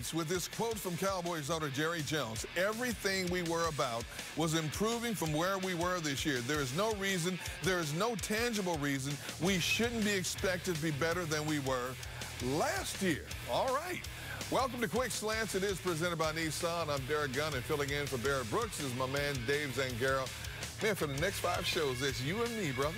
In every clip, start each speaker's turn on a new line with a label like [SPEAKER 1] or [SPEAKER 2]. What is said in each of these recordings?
[SPEAKER 1] weeks with this quote from Cowboys owner Jerry Jones. Everything we were about was improving from where we were this year. There is no reason, there is no tangible reason we shouldn't be expected to be better than we were last year. All right. Welcome to Quick Slants. It is presented by Nissan. I'm Derek Gunn, and filling in for Barrett Brooks is my man Dave Zangaro. Man, for the next 5 shows, it's you and me, brother.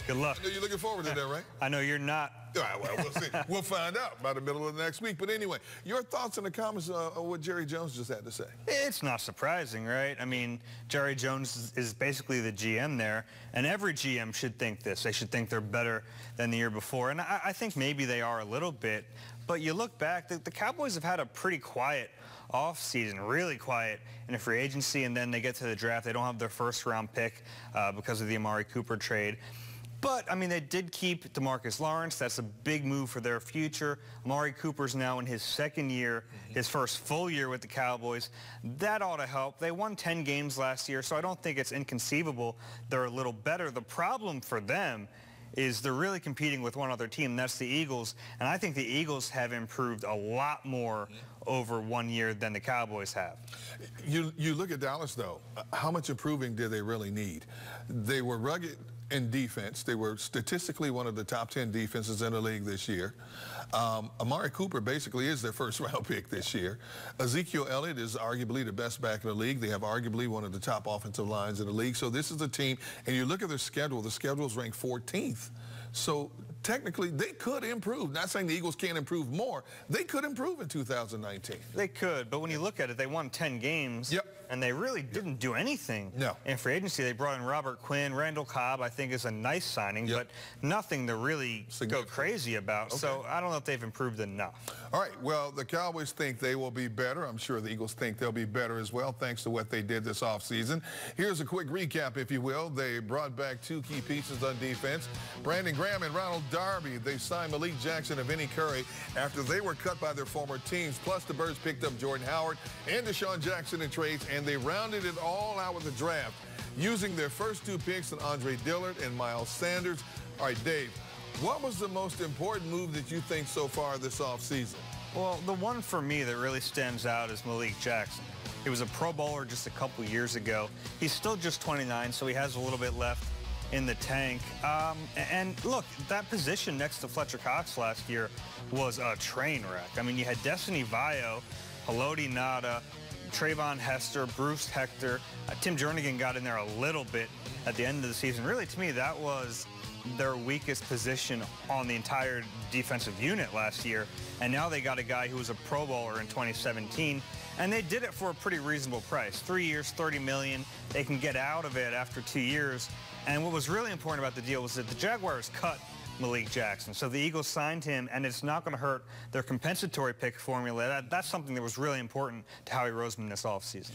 [SPEAKER 2] Good luck.
[SPEAKER 1] I know you're looking forward to that, right?
[SPEAKER 2] I know you're not.
[SPEAKER 1] All right, well, we'll see. We'll find out by the middle of the next week. But anyway, your thoughts and the comments on what Jerry Jones just had to say.
[SPEAKER 2] It's not surprising, right? I mean, Jerry Jones is basically the GM there, and every GM should think this. They should think they're better than the year before, and I think maybe they are a little bit. But you look back, the Cowboys have had a pretty quiet offseason, really quiet in a free agency, and then they get to the draft. They don't have their first-round pick because of the Amari Cooper trade. But, I mean, they did keep DeMarcus Lawrence. That's a big move for their future. Amari Cooper's now in his second year, his first full year with the Cowboys. That ought to help. They won 10 games last year, so I don't think it's inconceivable they're a little better. The problem for them is they're really competing with one other team, and that's the Eagles. And I think the Eagles have improved a lot more over 1 year than the Cowboys have.
[SPEAKER 1] You look at Dallas, though. How much improving did they really need? They were rugged in defense. They were statistically one of the top 10 defenses in the league this year. Amari Cooper basically is their first-round pick this year. Ezekiel Elliott is arguably the best back in the league. They have arguably one of the top offensive lines in the league. So this is a team, and you look at their schedule, the schedule is ranked 14th. So technically, they could improve. Not saying the Eagles can't improve more. They could improve in 2019.
[SPEAKER 2] They could, but when you look at it, they won 10 games, and they really didn't do anything in free agency. They brought in Robert Quinn. Randall Cobb, I think, is a nice signing, but nothing to really go crazy about. So I don't know if they've improved enough.
[SPEAKER 1] All right, well, the Cowboys think they will be better. I'm sure the Eagles think they'll be better as well, thanks to what they did this offseason. Here's a quick recap, if you will. They brought back 2 key pieces on defense. Brandon Graham and Ronald Darby. They signed Malik Jackson and Vinny Curry after they were cut by their former teams. Plus, the Birds picked up Jordan Howard and Deshaun Jackson in trades, and they rounded it all out with the draft, using their first 2 picks on Andre Dillard and Miles Sanders. All right, Dave, what was the most important move that you think so far this offseason?
[SPEAKER 2] Well, the one for me that really stands out is Malik Jackson. He was a Pro Bowler just a couple years ago. He's still just 29, so he has a little bit left in the tank. And look, that position next to Fletcher Cox last year was a train wreck. I mean, you had Destiny Vaio, Haloti Ngata, Trayvon Hester, Bruce Hector. Tim Jernigan got in there a little bit at the end of the season. Really, to me, that was their weakest position on the entire defensive unit last year. And now they got a guy who was a Pro Bowler in 2017. And they did it for a pretty reasonable price. 3 years, $30 million. They can get out of it after 2 years. And what was really important about the deal was that the Jaguars cut Malik Jackson. So the Eagles signed him, and it's not going to hurt their compensatory pick formula. That's something that was really important to Howie Roseman this offseason.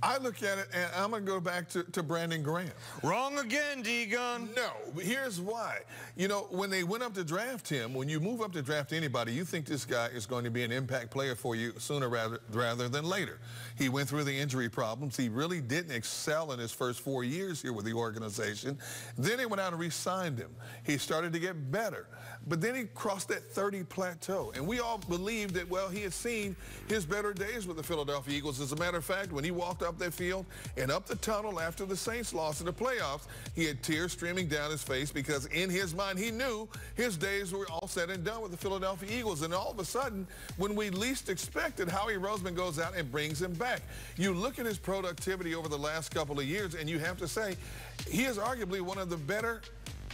[SPEAKER 1] I look at it, and I'm going to go back to Brandon Graham.
[SPEAKER 2] Wrong again, D-Gun.
[SPEAKER 1] No, here's why. You know, when they went up to draft him, when you move up to draft anybody, you think this guy is going to be an impact player for you sooner rather than later. He went through the injury problems. He really didn't excel in his first 4 years here with the organization. Then they went out and re-signed him. He started to get better. But then he crossed that 30 plateau. And we all believed that, well, he had seen his better days with the Philadelphia Eagles. As a matter of fact, when he walked up that field and up the tunnel after the Saints lost in the playoffs, he had tears streaming down his face because in his mind he knew his days were all said and done with the Philadelphia Eagles. And all of a sudden, when we least expected, Howie Roseman goes out and brings him back. You look at his productivity over the last couple of years, and you have to say he is arguably one of the better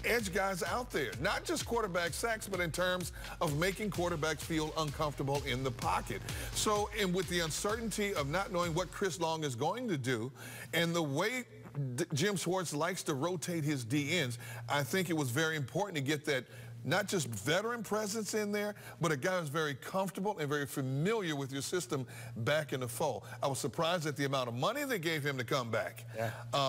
[SPEAKER 1] edge guys out there. Not just quarterback sacks, but in terms of making quarterbacks feel uncomfortable in the pocket. So, and with the uncertainty of not knowing what Chris Long is going to do and the way Jim Schwartz likes to rotate his DNs, I think it was very important to get that not just veteran presence in there, but a guy who's very comfortable and very familiar with your system back in the fold. I was surprised at the amount of money they gave him to come back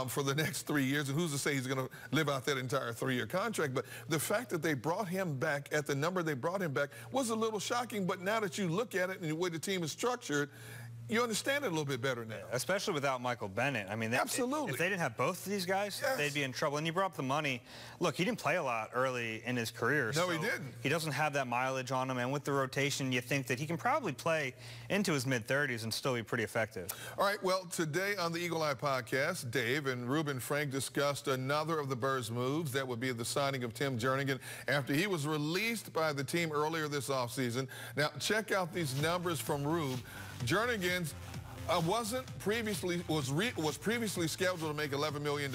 [SPEAKER 1] for the next 3 years. And who's to say he's going to live out that entire 3-year contract? But the fact that they brought him back at the number they brought him back was a little shocking. But now that you look at it and the way the team is structured, you understand it a little bit better now.
[SPEAKER 2] Especially without Michael Bennett. I mean,
[SPEAKER 1] absolutely.
[SPEAKER 2] If they didn't have both of these guys, they'd be in trouble. And you brought up the money. Look, he didn't play a lot early in his career. year.
[SPEAKER 1] No, he didn't.
[SPEAKER 2] He doesn't have that mileage on him, and with the rotation, you think that he can probably play into his mid-30s and still be pretty effective.
[SPEAKER 1] All right, well, today on the Eagle Eye podcast, Dave and Reuben Frank discussed another of the Birds' moves. That would be the signing of Tim Jernigan after he was released by the team earlier this offseason. Now, check out these numbers from Rube. Jernigan was previously scheduled to make $11 million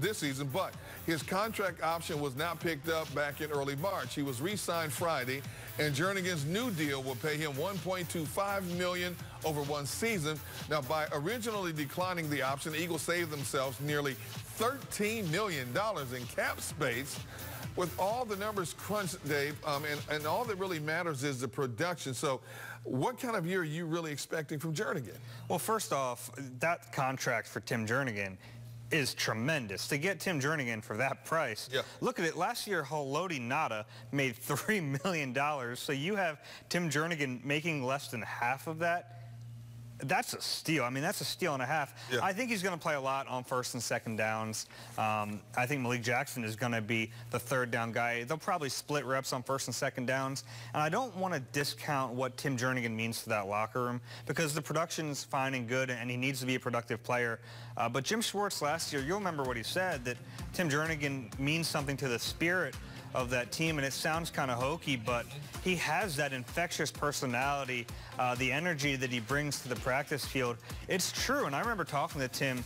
[SPEAKER 1] this season, but his contract option was not picked up back in early March. He was re-signed Friday, and Jernigan's new deal will pay him $1.25 million over one season. Now, by originally declining the option, the Eagles saved themselves nearly $13 million in cap space. With all the numbers crunched, Dave, and all that really matters is the production. So what kind of year are you really expecting from Jernigan?
[SPEAKER 2] Well, first off, that contract for Tim Jernigan is tremendous. To get Tim Jernigan for that price, look at it. Last year, Haloti Ngata made $3 million. So you have Tim Jernigan making less than half of that. That's a steal. I mean, that's a steal and a half.
[SPEAKER 1] Yeah.
[SPEAKER 2] I think he's going to play a lot on first and second downs. I think Malik Jackson is going to be the third down guy. They'll probably split reps on first and second downs. And I don't want to discount what Tim Jernigan means to that locker room because the production's fine and good, and he needs to be a productive player. But Jim Schwartz last year, you'll remember what he said, that Tim Jernigan means something to the spirit of that team, and it sounds kind of hokey, but he has that infectious personality, the energy that he brings to the practice field. It's true, and I remember talking to Tim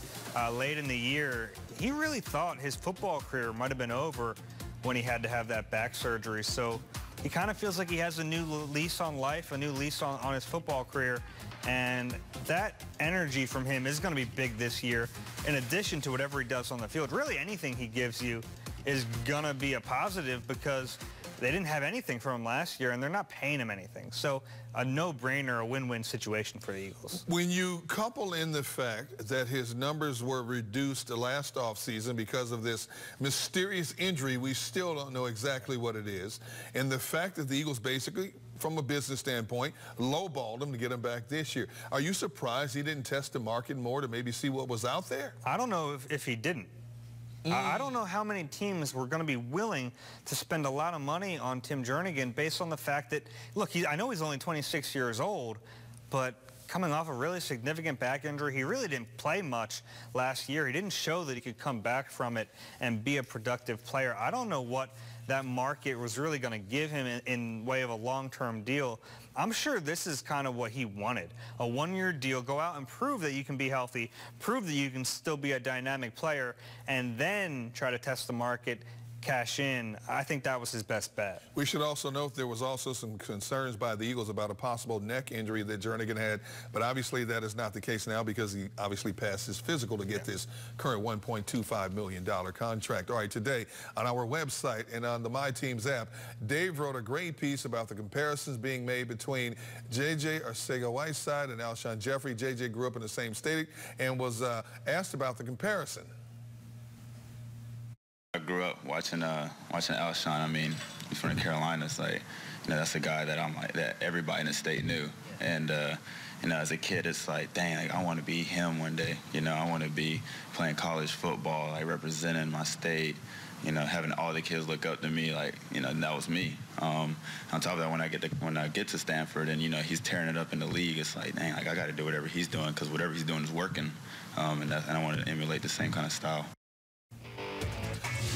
[SPEAKER 2] late in the year. He really thought his football career might have been over when he had to have that back surgery, so he kind of feels like he has a new lease on life, a new lease on his football career, and that energy from him is going to be big this year, in addition to whatever he does on the field. Really, anything he gives you is going to be a positive because they didn't have anything from him last year, and they're not paying him anything. So a no-brainer, a win-win situation for the Eagles.
[SPEAKER 1] When you couple in the fact that his numbers were reduced last offseason because of this mysterious injury, we still don't know exactly what it is, and the fact that the Eagles basically, from a business standpoint, lowballed him to get him back this year. Are you surprised he didn't test the market more to maybe see what was out there?
[SPEAKER 2] I don't know if he didn't. I don't know how many teams were going to be willing to spend a lot of money on Tim Jernigan based on the fact that, look, I know he's only 26 years old, but coming off a really significant back injury, he really didn't play much last year. He didn't show that he could come back from it and be a productive player. I don't know what that market was really going to give him in way of a long-term deal. I'm sure this is kind of what he wanted. A one-year deal, go out and prove that you can be healthy, prove that you can still be a dynamic player, and then try to test the market, cash in. I think that was his best bet.
[SPEAKER 1] We should also note there was also some concerns by the Eagles about a possible neck injury that Jernigan had, but obviously that is not the case now because he obviously passed his physical to get this current $1.25 million contract. All right, today on our website and on the My Teams app, Dave wrote a great piece about the comparisons being made between J.J. Arcega-Whiteside and Alshon Jeffrey. J.J. grew up in the same state and was asked about the comparison.
[SPEAKER 3] I grew up watching Alshon. I mean, he's from the Carolinas. Like, you know, that's a guy that everybody in the state knew. And you know, as a kid, it's like, dang, like, I want to be him one day. You know, I want to be playing college football, like representing my state. You know, having all the kids look up to me, like, you know, that was me. On top of that, when I get to Stanford, and you know, he's tearing it up in the league, it's like, dang, like I got to do whatever he's doing because whatever he's doing is working. And I wanted to emulate the same kind of style.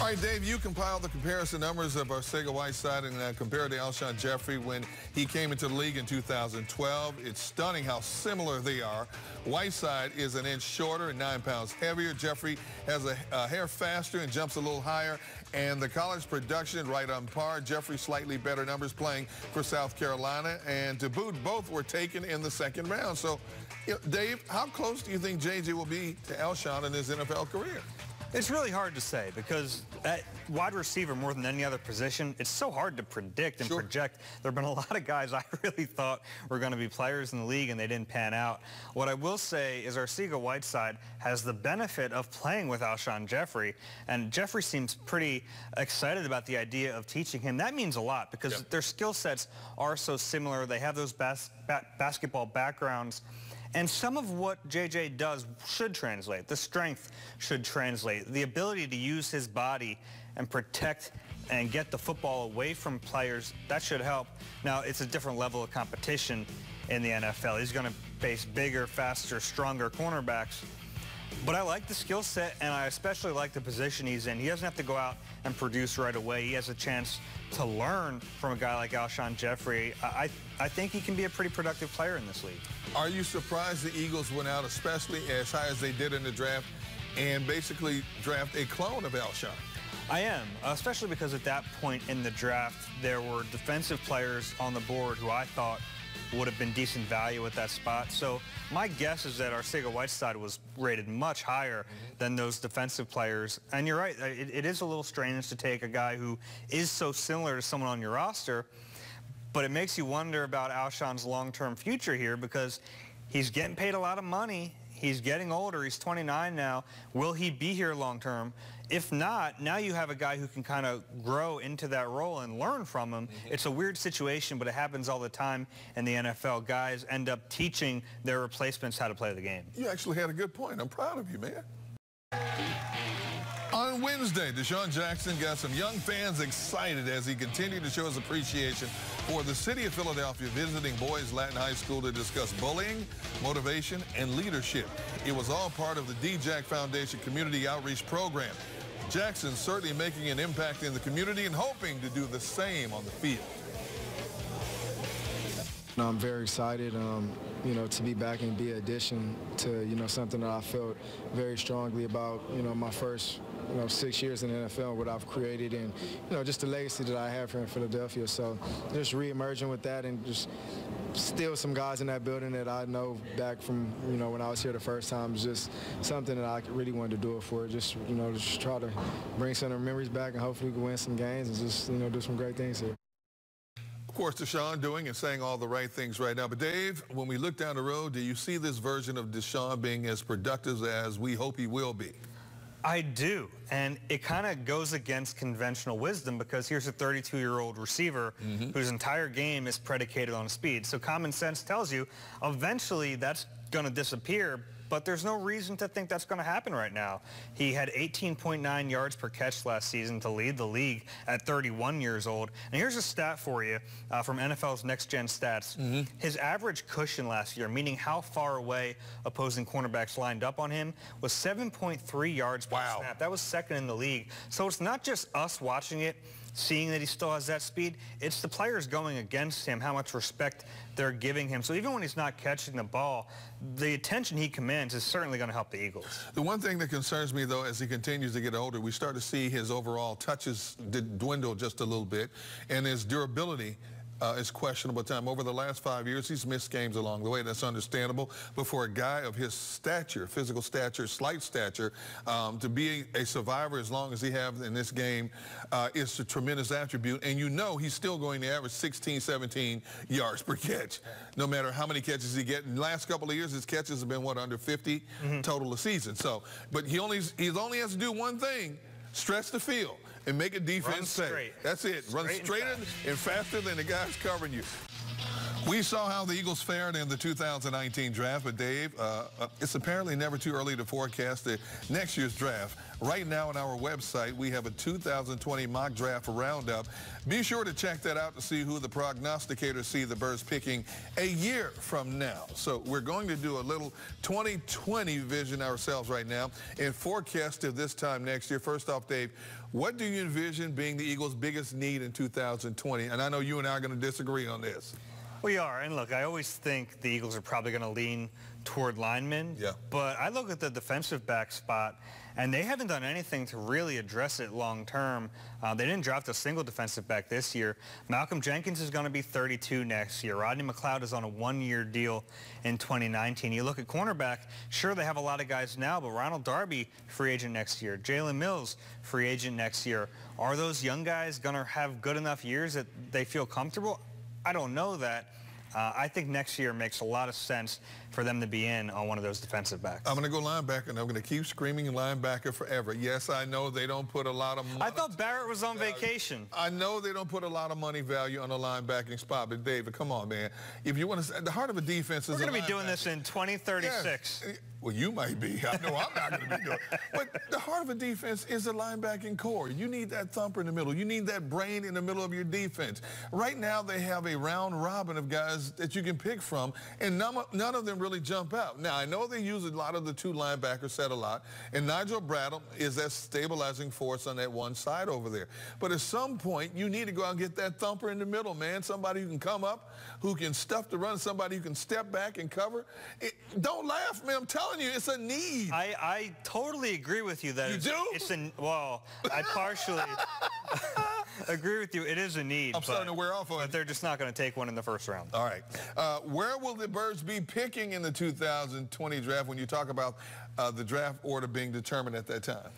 [SPEAKER 1] All right, Dave, you compiled the comparison numbers of Arcega-Whiteside and compared to Alshon Jeffrey when he came into the league in 2012. It's stunning how similar they are. Whiteside is an inch shorter and 9 pounds heavier. Jeffrey has a hair faster and jumps a little higher. And the college production right on par. Jeffrey slightly better numbers playing for South Carolina. And to boot, both were taken in the second round. So, you know, Dave, how close do you think J.J. will be to Alshon in his NFL career?
[SPEAKER 2] It's really hard to say because at wide receiver, more than any other position, it's so hard to predict and project. There have been a lot of guys I really thought were going to be players in the league and they didn't pan out. What I will say is Arcega-Whiteside has the benefit of playing with Alshon Jeffrey, and Jeffrey seems pretty excited about the idea of teaching him. That means a lot because their skill sets are so similar. They have those basketball backgrounds. And some of what J.J. does should translate. The strength should translate. The ability to use his body and protect and get the football away from players, that should help. Now, it's a different level of competition in the NFL. He's going to face bigger, faster, stronger cornerbacks. But I like the skill set, and I especially like the position he's in. He doesn't have to go out and produce right away. He has a chance to learn from a guy like Alshon Jeffrey. I think he can be a pretty productive player in this league.
[SPEAKER 1] Are you surprised the Eagles went out, especially as high as they did in the draft, and basically draft a clone of Alshon?
[SPEAKER 2] I am, especially because at that point in the draft, there were defensive players on the board who I thought would have been decent value at that spot. So my guess is that Arcega-Whiteside was rated much higher than those defensive players. And you're right, it is a little strange to take a guy who is so similar to someone on your roster, but it makes you wonder about Alshon's long-term future here because he's getting paid a lot of money. He's getting older. He's 29 now. Will he be here long-term? If not, now you have a guy who can kind of grow into that role and learn from him. It's a weird situation, but it happens all the time in the NFL. Guys end up teaching their replacements how to play the game.
[SPEAKER 1] You actually had a good point. I'm proud of you, man. On Wednesday, Deshaun Jackson got some young fans excited as he continued to show his appreciation for the city of Philadelphia, visiting Boys Latin High School to discuss bullying, motivation, and leadership. It was all part of the D-Jack Foundation Community Outreach Program. Jackson certainly making an impact in the community and hoping to do the same on the field.
[SPEAKER 4] I'm very excited, to be back and be an addition to, something that I felt very strongly about, my first, 6 years in the NFL, what I've created and, just the legacy that I have here in Philadelphia. So just re-emerging with that and just still some guys in that building that I know back from, when I was here the first time is just something that I really wanted to do it for. Just, just try to bring some of the memories back and hopefully we can win some games and just, do some great things here.
[SPEAKER 1] Of course, Deshaun doing and saying all the right things right now. But, Dave, when we look down the road, do you see this version of Deshaun being as productive as we hope he will be?
[SPEAKER 2] I do, and it kind of goes against conventional wisdom because here's a 32-year-old receiver whose entire game is predicated on speed. So common sense tells you eventually that's going to disappear, but there's no reason to think that's going to happen right now. He had 18.9 yards per catch last season to lead the league at 31 years old. And here's a stat for you from NFL's Next Gen Stats. His average cushion last year, meaning how far away opposing cornerbacks lined up on him, was 7.3 yards per snap. That was second in the league. So it's not just us watching it, seeing that he still has that speed, it's the players going against him, how much respect they're giving him. So even when he's not catching the ball, the attention he commands is certainly going to help the Eagles.
[SPEAKER 1] The one thing that concerns me, though, as he continues to get older, we start to see his overall touches dwindle just a little bit, and his durability is questionable at times. Over the last 5 years, he's missed games along the way. That's understandable. But for a guy of his stature, physical stature, slight stature, to be a survivor as long as he has in this game is a tremendous attribute. And he's still going to average 16, 17 yards per catch, no matter how many catches he gets. In the last couple of years, his catches have been, under 50 total a season. So, but he only has to do one thing, stretch the field and make a defense pay. That's it. Run straighter and faster than the guys covering you. We saw how the Eagles fared in the 2019 draft, but Dave, it's apparently never too early to forecast the next year's draft. Right now on our website, we have a 2020 mock draft roundup. Be sure to check that out to see who the prognosticators see the Birds picking a year from now. So we're going to do a little 2020 vision ourselves right now and forecast to this time next year. First off, Dave, what do you envision being the Eagles' biggest need in 2020? And I know you and I are going to disagree on this.
[SPEAKER 2] We are, and look, I always think the Eagles are probably going to lean toward linemen, but I look at the defensive back spot, and they haven't done anything to really address it long term. They didn't draft a single defensive back this year. Malcolm Jenkins is going to be 32 next year. Rodney McLeod is on a one-year deal in 2019. You look at cornerback, sure, they have a lot of guys now, but Ronald Darby, free agent next year. Jalen Mills, free agent next year. Are those young guys going to have good enough years that they feel comfortable? I don't know that. I think next year makes a lot of sense for them to be in on one of those defensive backs. I'm
[SPEAKER 1] going to go linebacker, and I'm going to keep screaming linebacker forever. Yes, I know they don't put a lot of money.
[SPEAKER 2] I thought Barrett was on vacation.
[SPEAKER 1] I know they don't put a lot of money value on a linebacking spot, but David, come on, man. If you want to, the heart of a defense is
[SPEAKER 2] We're going to be doing this in 2036.
[SPEAKER 1] Yes. Well, you might be. I know I'm not going to be doing it. But the heart of a defense is the linebacking core. You need that thumper in the middle. You need that brain in the middle of your defense. Right now, they have a round robin of guys that you can pick from, and none of them really jump out. Now, I know they use a lot of the two linebacker set a lot, and Nigel Bradham is that stabilizing force on that one side over there. But at some point, you need to go out and get that thumper in the middle, man. Somebody who can come up, who can stuff the run, somebody who can step back and cover. Don't laugh, man. I'm telling you, it's a need.
[SPEAKER 2] I totally agree with you that
[SPEAKER 1] you do?
[SPEAKER 2] Well, I partially agree with you. It is a need.
[SPEAKER 1] I'm starting to wear off on it.
[SPEAKER 2] But they're just not going to take one in the first round.
[SPEAKER 1] All right. Where will the Birds be picking in the 2020 draft when you talk about the draft order being determined at that time?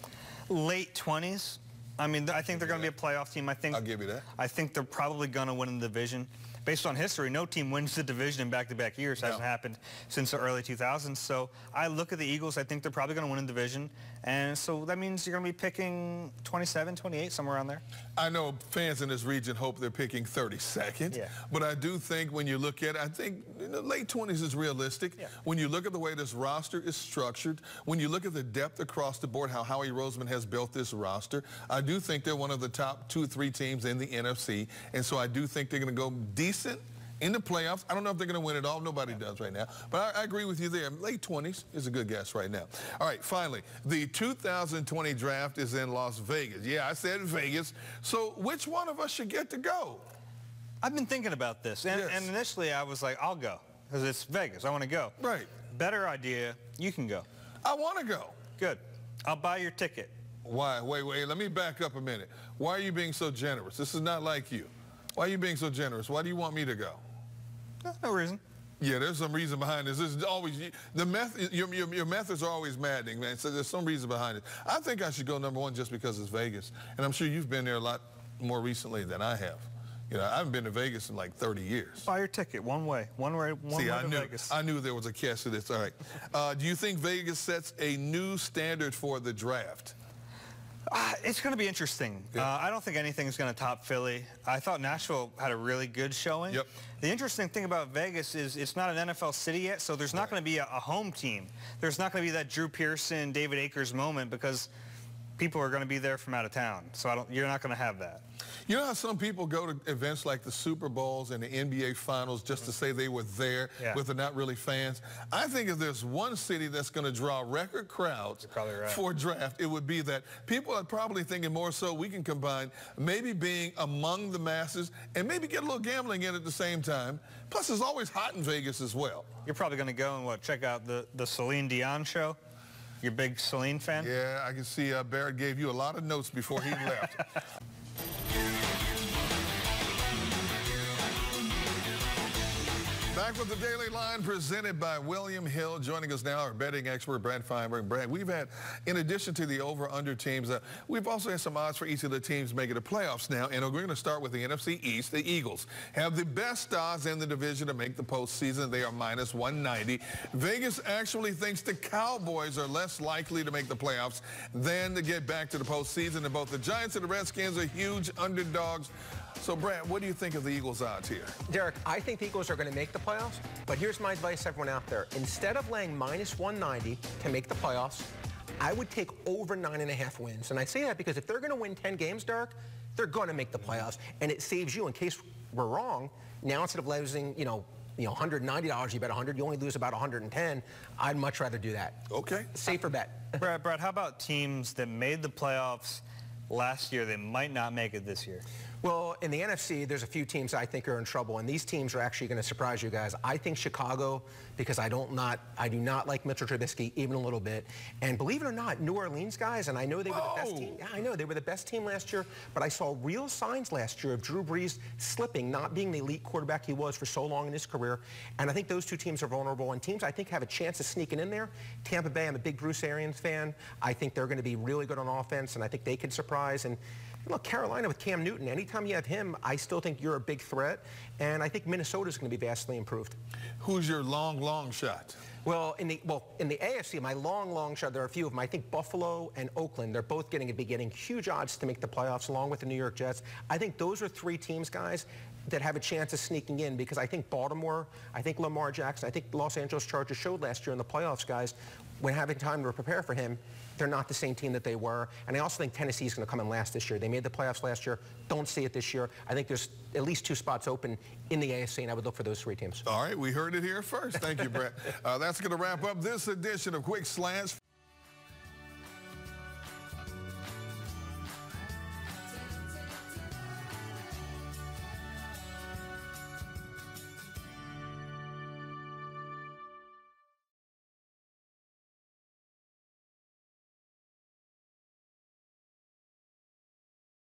[SPEAKER 2] Late 20s. I mean, I think they're going to be a playoff team.
[SPEAKER 1] I'll give you that.
[SPEAKER 2] I think they're probably going to win the division. Based on history, no team wins the division in back-to-back years. Hasn't happened since the early 2000s. So I look at the Eagles. I think they're probably going to win the division. And so that means you're going to be picking 27, 28, somewhere around there.
[SPEAKER 1] I know fans in this region hope they're picking 32nd.
[SPEAKER 2] Yeah.
[SPEAKER 1] But I do think when you look at it, I think late 20s is realistic.
[SPEAKER 2] Yeah.
[SPEAKER 1] When you look at the way this roster is structured, when you look at the depth across the board, how Howie Roseman has built this roster, I do think they're one of the top 2 or 3 teams in the NFC. And so I do think they're going to go decent in the playoffs. I don't know if they're going to win it all. Nobody does right now. But I agree with you there. Late 20s is a good guess right now. All right, finally, the 2020 draft is in Las Vegas. Yeah, I said Vegas. So which one of us should get to go?
[SPEAKER 2] I've been thinking about this. And initially I was like, I'll go. Because it's Vegas. I want to go.
[SPEAKER 1] Right.
[SPEAKER 2] Better idea. You can go.
[SPEAKER 1] I want to go.
[SPEAKER 2] Good. I'll buy your ticket.
[SPEAKER 1] Why? Wait. Let me back up a minute. Why are you being so generous? This is not like you. Why are you being so generous? Why do you want me to go?
[SPEAKER 2] No reason.
[SPEAKER 1] Yeah, there's some reason behind this. This is always the method. Your methods are always maddening, man. So there's some reason behind it. I think I should go number 1 just because it's Vegas, and I'm sure you've been there a lot more recently than I have. You know, I haven't been to Vegas in like 30 years.
[SPEAKER 2] Buy your ticket one way to Vegas.
[SPEAKER 1] I knew there was a catch to this. All right. Do you think Vegas sets a new standard for the draft?
[SPEAKER 2] It's going to be interesting.
[SPEAKER 1] Yeah.
[SPEAKER 2] I don't think anything's going to top Philly. I thought Nashville had a really good showing.
[SPEAKER 1] Yep.
[SPEAKER 2] The interesting thing about Vegas is it's not an NFL city yet, so there's not going to be a home team. There's not going to be that Drew Pearson, David Akers moment because people are going to be there from out of town. So you're not going to have that.
[SPEAKER 1] You know how some people go to events like the Super Bowls and the NBA Finals just to say they were there, but they're not really fans? I think if there's one city that's going to draw record crowds for a draft, it would be that. People are probably thinking more so we can combine maybe being among the masses and maybe get a little gambling in at the same time. Plus, it's always hot in Vegas as well.
[SPEAKER 2] You're probably going to go and check out the Celine Dion show? You're a big Celine fan?
[SPEAKER 1] Yeah, I can see Barrett gave you a lot of notes before he left. Back with the Daily Line presented by William Hill. Joining us now, our betting expert, Brad Feinberg. Brad, we've had, in addition to the over-under teams, we've also had some odds for each of the teams making the playoffs now. And we're going to start with the NFC East. The Eagles have the best odds in the division to make the postseason. They are minus 190. Vegas actually thinks the Cowboys are less likely to make the playoffs than to get back to the postseason. And both the Giants and the Redskins are huge underdogs. So, Brad, what do you think of the Eagles' odds here?
[SPEAKER 5] Derek, I think the Eagles are going to make the playoffs, but here's my advice to everyone out there. Instead of laying minus 190 to make the playoffs, I would take over 9.5 wins. And I say that because if they're going to win 10 games, Derek, they're going to make the playoffs. And it saves you, in case we're wrong, now instead of losing, $190, you bet 100, you only lose about 110. I'd much rather do that.
[SPEAKER 1] Okay.
[SPEAKER 5] Safer bet.
[SPEAKER 2] Brad, how about teams that made the playoffs last year that might not make it this year?
[SPEAKER 5] Well, in the NFC, there's a few teams I think are in trouble, and these teams are actually going to surprise you guys. I think Chicago, because I do not like Mitchell Trubisky even a little bit. And believe it or not, New Orleans guys, and I know they were the best team. Yeah, I know they were the best team last year, but I saw real signs last year of Drew Brees slipping, not being the elite quarterback he was for so long in his career. And I think those two teams are vulnerable, and teams I think have a chance of sneaking in there. Tampa Bay, I'm a big Bruce Arians fan. I think they're going to be really good on offense, and I think they could surprise. And look, Carolina with Cam Newton, anytime you have him, I still think you're a big threat. And I think Minnesota's going to be vastly improved.
[SPEAKER 1] Who's your long shot?
[SPEAKER 5] Well, in the AFC, my long shot, there are a few of them. I think Buffalo and Oakland, they're both getting huge odds to make the playoffs along with the New York Jets. I think those are three teams, guys. that have a chance of sneaking in, because I think Baltimore, I think Lamar Jackson, I think Los Angeles Chargers showed last year in the playoffs, guys, when having time to prepare for him, they're not the same team that they were. And I also think Tennessee's going to come in last this year. They made the playoffs last year. Don't see it this year. I think there's at least 2 spots open in the AFC, and I would look for those 3 teams.
[SPEAKER 1] All right, we heard it here first. Thank you, Brett. That's going to wrap up this edition of Quick Slants.